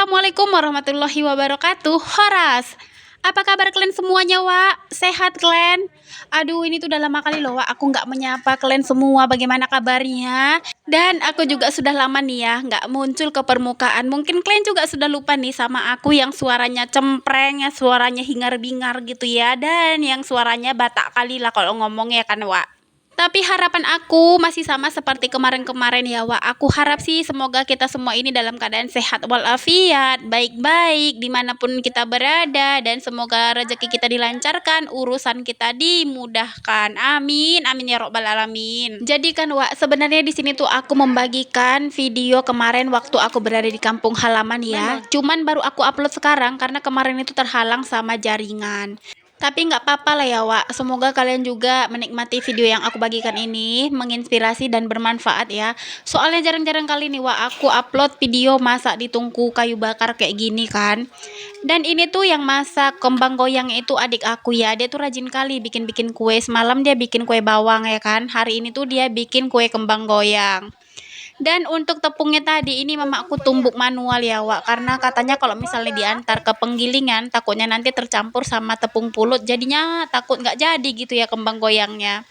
Assalamualaikum warahmatullahi wabarakatuh. Horas, apa kabar kalian semuanya, Wak? Sehat kalian? Aduh, ini tuh udah lama kali loh, Wak. Aku nggak menyapa kalian semua. Bagaimana kabarnya? Dan aku juga sudah lama nih ya, nggak muncul ke permukaan. Mungkin kalian juga sudah lupa nih sama aku yang suaranya cempreng, yang suaranya hingar-bingar gitu ya, dan yang suaranya batak kali lah kalau ngomong ya kan, Wak. Tapi harapan aku masih sama seperti kemarin-kemarin ya, Wak. Aku harap sih semoga kita semua ini dalam keadaan sehat walafiat, baik-baik dimanapun kita berada, dan semoga rezeki kita dilancarkan, urusan kita dimudahkan. Amin, amin ya robbal alamin. Jadi kan, Wak, sebenarnya di sini tuh aku membagikan video kemarin waktu aku berada di kampung halaman ya. Cuman baru aku upload sekarang karena kemarin itu terhalang sama jaringan. Tapi nggak apa-apa lah ya, Wak. Semoga kalian juga menikmati video yang aku bagikan ini, menginspirasi dan bermanfaat ya. Soalnya jarang-jarang kali nih, Wak, aku upload video masak di tungku kayu bakar kayak gini kan. Dan ini tuh yang masak kembang goyang itu adik aku ya. Dia tuh rajin kali bikin-bikin kue. Semalam dia bikin kue bawang ya kan. Hari ini tuh dia bikin kue kembang goyang. Dan untuk tepungnya tadi ini mama aku tumbuk manual ya, Wak, karena katanya kalau misalnya diantar ke penggilingan takutnya nanti tercampur sama tepung pulut, jadinya takut nggak jadi gitu ya kembang goyangnya.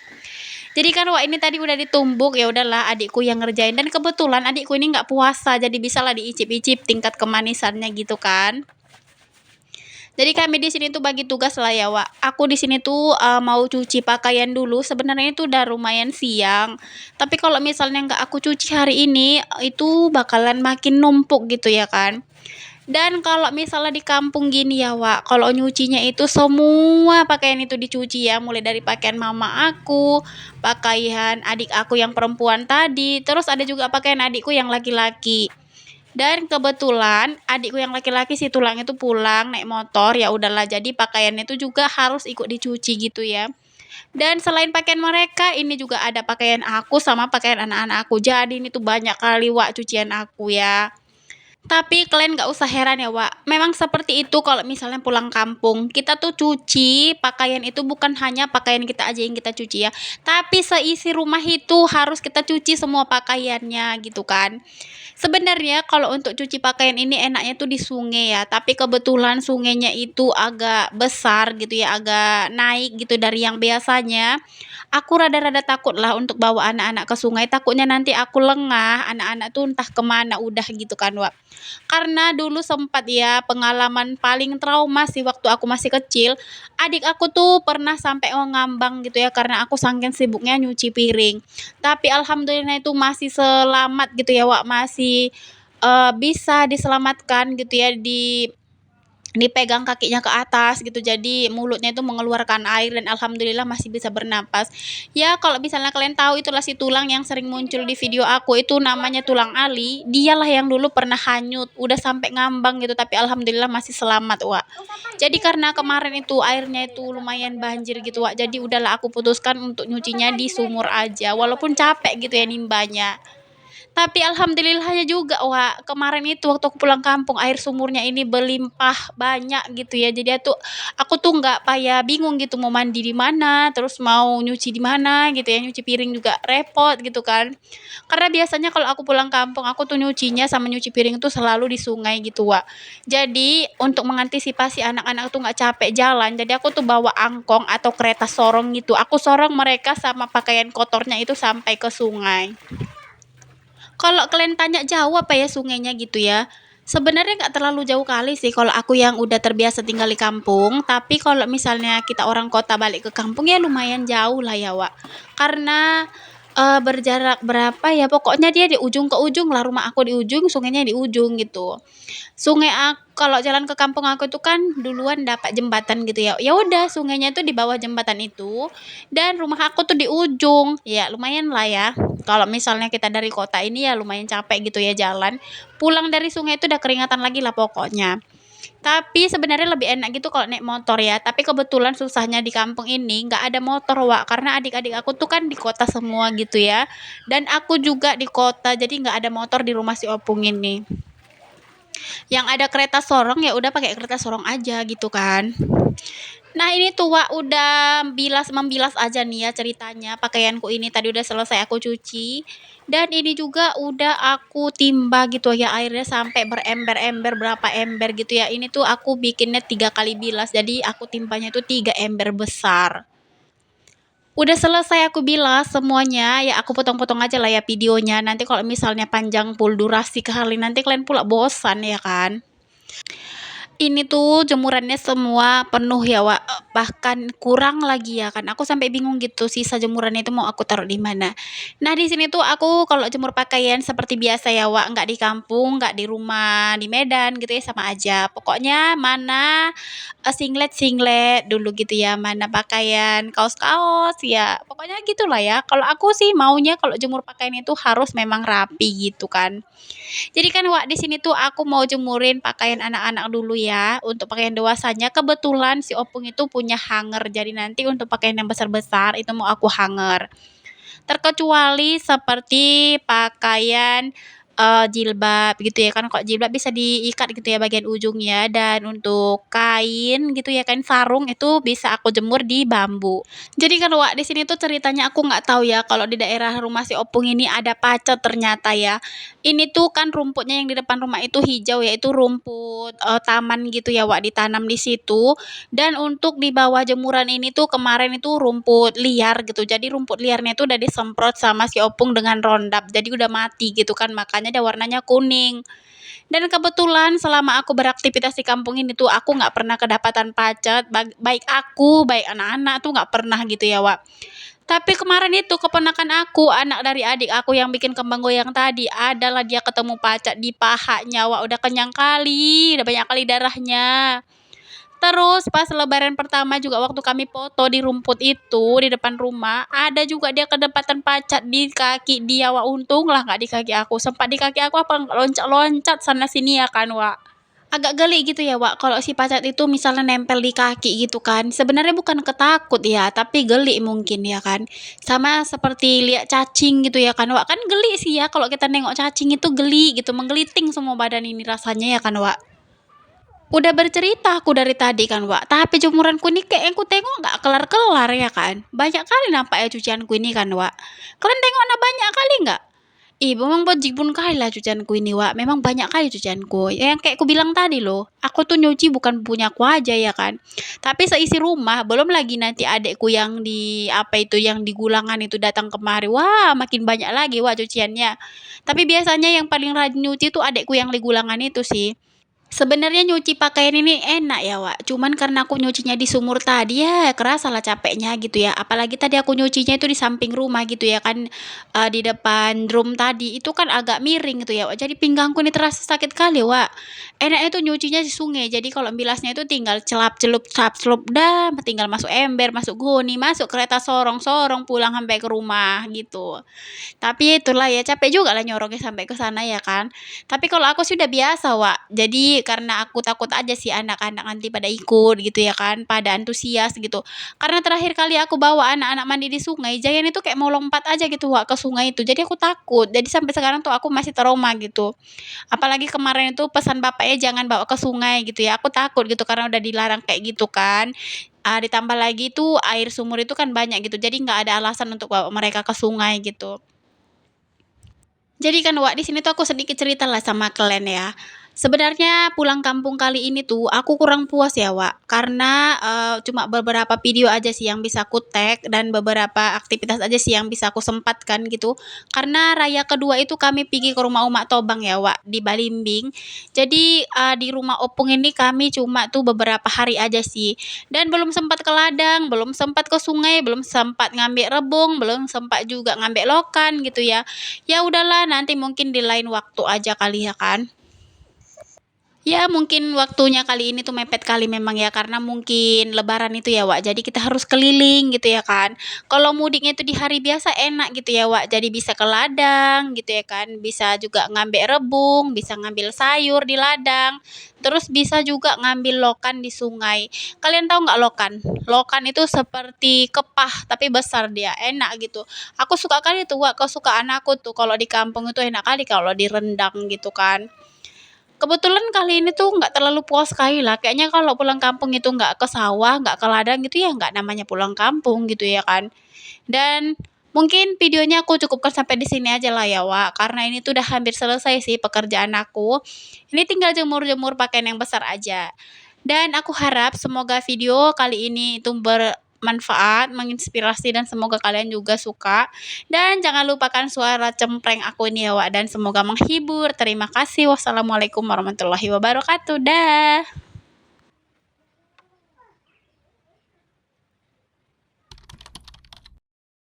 Jadi kan, Wak, ini tadi udah ditumbuk, ya udahlah adikku yang ngerjain, dan kebetulan adikku ini nggak puasa jadi bisa lah diicip-icip tingkat kemanisannya gitu kan. Jadi kami di sini tuh bagi tugas lah ya, Wak. Aku di sini tuh mau cuci pakaian dulu. Sebenarnya itu udah lumayan siang. Tapi kalau misalnya nggak aku cuci hari ini, itu bakalan makin numpuk gitu ya kan. Dan kalau misalnya di kampung gini ya, Wak, kalau nyucinya itu semua pakaian itu dicuci ya, mulai dari pakaian mama aku, pakaian adik aku yang perempuan tadi, terus ada juga pakaian adikku yang laki-laki. Dan kebetulan adikku yang laki-laki si tulang itu pulang naik motor, ya udahlah jadi pakaiannya itu juga harus ikut dicuci gitu ya. Dan selain pakaian mereka, ini juga ada pakaian aku sama pakaian anak-anak aku. Jadi ini tuh banyak kali, Wak, cucian aku ya. Tapi kalian nggak usah heran ya, Wak. Memang seperti itu kalau misalnya pulang kampung. Kita tuh cuci pakaian itu bukan hanya pakaian kita aja yang kita cuci ya. Tapi seisi rumah itu harus kita cuci semua pakaiannya gitu kan. Sebenarnya kalau untuk cuci pakaian ini enaknya tuh di sungai ya. Tapi kebetulan sungainya itu agak besar gitu ya, agak naik gitu dari yang biasanya. Aku rada-rada takut lah untuk bawa anak-anak ke sungai. Takutnya nanti aku lengah, anak-anak tuh entah kemana udah gitu kan, Wak. Karena dulu sempat ya pengalaman paling trauma sih waktu aku masih kecil. Adik aku tuh pernah sampai ngambang gitu ya karena aku saking sibuknya nyuci piring. Tapi alhamdulillah itu masih selamat gitu ya, Wak, masih bisa diselamatkan gitu ya, dipegang kakinya ke atas gitu, jadi mulutnya itu mengeluarkan air dan alhamdulillah masih bisa bernapas. Ya kalau misalnya kalian tahu itulah si tulang yang sering muncul di video aku itu namanya tulang Ali, dialah yang dulu pernah hanyut, udah sampai ngambang gitu tapi alhamdulillah masih selamat, Wak. Jadi karena kemarin itu airnya itu lumayan banjir gitu, Wak, jadi udahlah aku putuskan untuk nyucinya di sumur aja walaupun capek gitu ya nimbanya. Tapi alhamdulillahnya juga, Wak, kemarin itu waktu aku pulang kampung air sumurnya ini berlimpah banyak gitu ya. Jadi aku tuh nggak payah bingung gitu mau mandi di mana, terus mau nyuci di mana gitu ya, nyuci piring juga repot gitu kan. Karena biasanya kalau aku pulang kampung aku tuh nyucinya sama nyuci piring itu selalu di sungai gitu, Wak. Jadi untuk mengantisipasi anak-anak tuh nggak capek jalan, jadi aku tuh bawa angkong atau kereta sorong gitu. Aku sorong mereka sama pakaian kotornya itu sampai ke sungai. Kalau kalian tanya jauh apa ya sungainya gitu ya, sebenarnya nggak terlalu jauh kali sih kalau aku yang udah terbiasa tinggal di kampung, tapi kalau misalnya kita orang kota balik ke kampung ya lumayan jauh lah ya, Wak. Karena, berjarak berapa ya, pokoknya dia di ujung ke ujung lah, rumah aku di ujung, sungainya di ujung gitu. Kalau jalan ke kampung aku itu kan duluan dapat jembatan gitu ya. Ya udah sungainya itu di bawah jembatan itu dan rumah aku tuh di ujung. Ya lumayan lah ya. Kalau misalnya kita dari kota ini ya lumayan capek gitu ya jalan. Pulang dari sungai itu udah keringatan lagi lah pokoknya. Tapi sebenarnya lebih enak gitu kalau naik motor ya. Tapi kebetulan susahnya di kampung ini nggak ada motor, Wak, karena adik-adik aku tuh kan di kota semua gitu ya. Dan aku juga di kota, jadi nggak ada motor di rumah si opung ini. Yang ada kereta sorong ya udah pakai kereta sorong aja gitu kan. Nah ini tuh Wak udah membilas aja nih ya ceritanya. Pakaianku ini tadi udah selesai aku cuci. Dan ini juga udah aku timba gitu ya airnya sampai berember-ember berapa ember gitu ya. Ini tuh aku bikinnya 3 kali bilas. Jadi aku timbanya tuh 3 ember besar. Udah selesai aku bilas semuanya, ya aku potong-potong aja lah ya videonya. Nanti kalau misalnya panjang full durasi kali nanti kalian pula bosan ya kan. Ini tuh jemurannya semua penuh ya Wak, bahkan kurang lagi ya kan. Aku sampai bingung gitu sisa jemurannya itu mau aku taruh di mana. Nah di sini tuh aku kalau jemur pakaian seperti biasa ya Wak, nggak di kampung, nggak di rumah di Medan gitu ya sama aja. Pokoknya mana singlet dulu gitu ya, mana pakaian kaos-kaos ya. Pokoknya gitulah ya. Kalau aku sih maunya kalau jemur pakaian itu harus memang rapi gitu kan. Jadi kan Wak di sini tuh aku mau jemurin pakaian anak-anak dulu ya. Untuk pakaian dewasanya kebetulan si Opung itu punya hanger. Jadi nanti untuk pakaian yang besar-besar itu mau aku hanger. Terkecuali seperti pakaian jilbab gitu ya kan. Kok jilbab bisa diikat gitu ya bagian ujungnya, dan untuk kain gitu ya kan sarung itu bisa aku jemur di bambu. Jadi kan Wak di sini tuh ceritanya aku nggak tahu ya kalau di daerah rumah si Opung ini ada pacet ternyata ya. Ini tuh kan rumputnya yang di depan rumah itu hijau ya, itu rumput taman gitu ya Wak, ditanam di situ. Dan untuk di bawah jemuran ini tuh kemarin itu rumput liar gitu. Jadi rumput liarnya itu udah disemprot sama si Opung dengan Roundup. Jadi udah mati gitu kan, makanya dia warnanya kuning. Dan kebetulan selama aku beraktivitas di kampung ini tuh aku nggak pernah kedapatan pacet, baik aku, baik anak-anak tuh nggak pernah gitu ya Wak. Tapi kemarin itu keponakan aku, anak dari adik aku yang bikin kembang goyang tadi, adalah dia ketemu pacak di pahanya, Wak, udah kenyang kali, udah banyak kali darahnya. Terus pas lebaran pertama juga waktu kami foto di rumput itu di depan rumah, ada juga dia kedapatan pacak di kaki dia, Wak. Untunglah nggak di kaki aku. Sempat di kaki aku apa loncat-loncat sana sini ya kan, Wak. Agak geli gitu ya Wak, kalau si pacat itu misalnya nempel di kaki gitu kan. Sebenarnya bukan ketakut ya, tapi geli mungkin ya kan. Sama seperti lihat cacing gitu ya kan Wak. Kan geli sih ya kalau kita nengok cacing itu geli gitu, menggeliting semua badan ini rasanya ya kan Wak. Udah bercerita aku dari tadi kan Wak, tapi jemuranku ini kayak yang ku tengok nggak kelar-kelar ya kan. Banyak kali nampaknya cucianku ini kan Wak. Kalian tengok nah banyak kali nggak? Memang bejibun kali lah cucianku ini, Wak. Memang banyak kali cucianku. Yang kayak aku bilang tadi loh, aku tuh nyuci bukan punya aku aja ya kan. Tapi seisi rumah, belum lagi nanti adekku yang di apa itu yang di Gulangan itu datang kemari. Wah, makin banyak lagi Wak cuciannya. Tapi biasanya yang paling rajin nyuci tuh adekku yang di Gulangan itu sih. Sebenarnya nyuci pakaian ini enak ya, Wak. Cuman karena aku nyucinya di sumur tadi ya kerasa lah capeknya gitu ya. Apalagi tadi aku nyucinya itu di samping rumah gitu ya kan, di depan drum tadi itu kan agak miring gitu ya, Wak. Jadi pinggangku ini terasa sakit kali, Wak. Enaknya itu nyucinya di sungai. Jadi kalau bilasnya itu tinggal celap-celup dah, tinggal masuk ember, masuk goni, masuk kereta sorong-sorong pulang sampai ke rumah gitu. Tapi itulah ya capek juga lah nyorongnya sampai ke sana ya kan. Tapi kalau aku sih udah biasa, Wak. Jadi karena aku takut aja sih anak-anak nanti pada ikut gitu ya kan, pada antusias gitu. Karena terakhir kali aku bawa anak-anak mandi di sungai, Jayan itu kayak mau lompat aja gitu, Wak, ke sungai itu. Jadi aku takut. Jadi sampai sekarang tuh aku masih trauma gitu. Apalagi kemarin itu pesan bapaknya jangan bawa ke sungai gitu ya. Aku takut gitu karena udah dilarang kayak gitu kan. Ditambah lagi tuh air sumur itu kan banyak gitu. Jadi nggak ada alasan untuk bawa mereka ke sungai gitu. Jadi kan Wak, di sini tuh aku sedikit cerita lah sama kalian ya. Sebenarnya pulang kampung kali ini tuh aku kurang puas ya Wak, karena cuma beberapa video aja sih yang bisa aku tag dan beberapa aktivitas aja sih yang bisa aku sempatkan gitu. Karena raya kedua itu kami pergi ke rumah Umak Tobang ya Wak, di Balimbing. Jadi di rumah Opung ini kami cuma tuh beberapa hari aja sih. Dan belum sempat ke ladang, belum sempat ke sungai, belum sempat ngambil rebung, belum sempat juga ngambil lokan gitu ya. Ya udahlah nanti mungkin di lain waktu aja kali ya kan. Ya mungkin waktunya kali ini tuh mepet kali memang ya karena mungkin lebaran itu ya Wak. Jadi kita harus keliling gitu ya kan. Kalau mudiknya itu di hari biasa enak gitu ya Wak. Jadi bisa ke ladang gitu ya kan. Bisa juga ngambil rebung, bisa ngambil sayur di ladang. Terus bisa juga ngambil lokan di sungai. Kalian tahu nggak lokan? Lokan itu seperti kepah tapi besar dia, enak gitu. Aku suka kali tuh Wak, kesukaan aku tuh kalau di kampung itu enak kali kalau direndang gitu kan. Kebetulan kali ini tuh nggak terlalu puas sekali lah, kayaknya kalau pulang kampung itu nggak ke sawah, nggak ke ladang gitu ya nggak namanya pulang kampung gitu ya kan. Dan mungkin videonya aku cukupkan sampai di sini aja lah ya, Wak, karena ini tuh udah hampir selesai sih pekerjaan aku. Ini tinggal jemur-jemur pakaian yang besar aja. Dan aku harap semoga video kali ini itu bermanfaat, menginspirasi dan semoga kalian juga suka. Dan jangan lupakan suara cempreng aku ini ya, Wak, dan semoga menghibur. Terima kasih. Wassalamualaikum warahmatullahi wabarakatuh. Dah.